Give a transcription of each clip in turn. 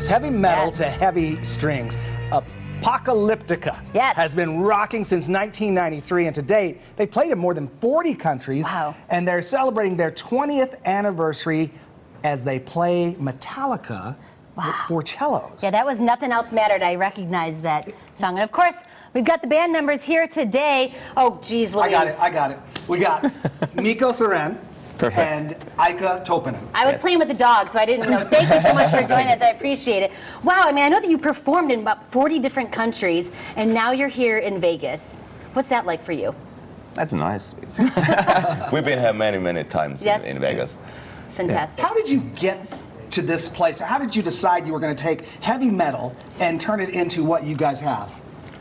Vegas. Heavy metal to heavy strings. Apocalyptica has been rocking since 1993, and to date, they've played in more than 40 countries. Wow. And they're celebrating their 20th anniversary as they play Metallica for cellos. Yeah, that was Nothing Else Mattered. I recognize that song. And of course, we've got the band members here today. Oh, geez, Louise. I got it. We got Mikko Seren. Perfect. And Aika Toppinen. I was playing with the dog, so I didn't know. Thank you so much for joining us. I appreciate it. Wow, I mean, I know that you performed in about 40 different countries, and now you're here in Vegas. What's that like for you? That's nice. We've been here many times in Vegas. Fantastic. How did you get to this place? How did you decide you were going to take heavy metal and turn it into what you guys have?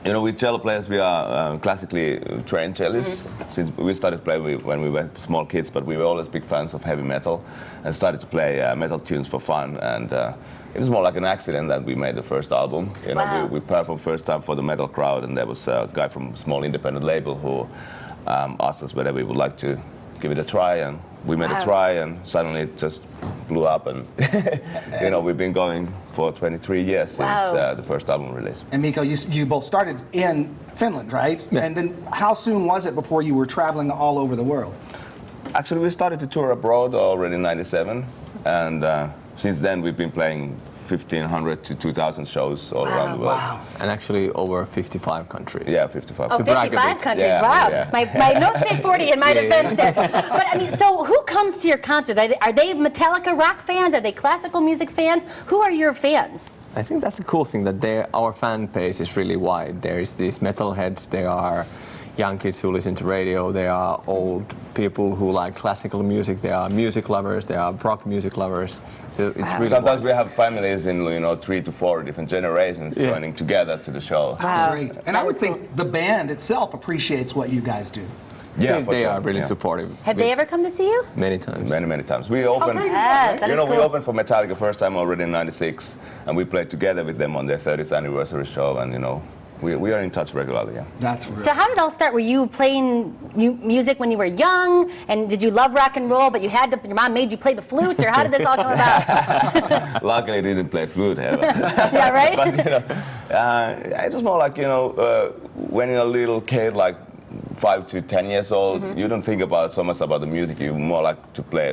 You know, with cello players, we are classically trained cellists. Since we started playing when we were small kids, but we were always big fans of heavy metal and started to play metal tunes for fun. And it was more like an accident that we made the first album. You know, we performed first time for the metal crowd, and there was a guy from a small independent label who asked us whether we would like to give it a try, and we made a try, and suddenly it just blew up, and you know, we've been going for 23 years since the first album release. And Mikko, you both started in Finland, right? Yeah. And then how soon was it before you were traveling all over the world? Actually, we started to tour abroad already in '97, and since then we've been playing 1,500 to 2,000 shows all around the world. Wow. And actually over 55 countries. Yeah, 55. Oh, 55 countries, wow. Yeah. My notes say 40 in my defense there. But I mean, so who comes to your concerts? Are they Metallica rock fans? Are they classical music fans? Who are your fans? I think that's the cool thing, that our fan base is really wide. There is these metalheads, there are young kids who listen to radio, there are old people who like classical music, there are music lovers, there are rock music lovers. So it's really sometimes wide. we have families in 3 to 4 different generations joining together to the show. Wow. Great. And I would think the band itself appreciates what you guys do. Yeah, they are really supportive. Have they ever come to see you? Many times. Many times. We opened, we opened for Metallica first time already in '96, and we played together with them on their 30th anniversary show, and we are in touch regularly. Yeah. That's real. So how did it all start? Were you playing music when you were young, and did you love rock and roll, but you had to, your mom made you play the flute, or how did this all come about? Luckily, I didn't play flute ever. Yeah, right? But, it was more like, when you're a little kid, like 5 to 10 years old, you don't think about so much about the music. You more like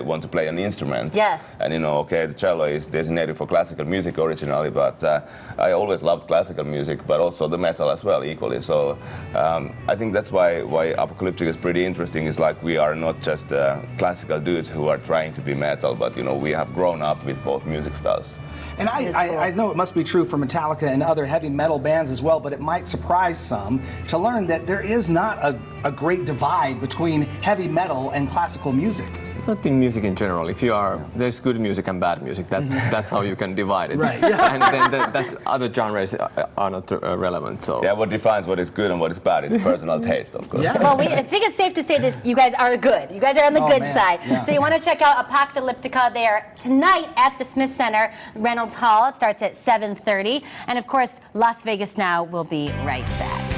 want to play an instrument. Yeah. And okay, the cello is designated for classical music originally, but I always loved classical music, but also the metal as well, equally. So I think that's why Apocalyptica is pretty interesting. It's like we are not just classical dudes who are trying to be metal, but we have grown up with both music styles. And I know it must be true for Metallica and other heavy metal bands as well, but it might surprise some to learn that there is not a great divide between heavy metal and classical music. Not in music in general. There's good music and bad music. That's how you can divide it. Right. Yeah. And then other genres are not relevant. So. Yeah, what defines what is good and what is bad is personal taste, of course. Yeah. Well, I think it's safe to say this. You guys are good. You guys are on the good side. Yeah. So you want to check out Apocalyptica. They are tonight at the Smith Center, Reynolds Hall. It starts at 7:30, and of course, Las Vegas Now will be right back.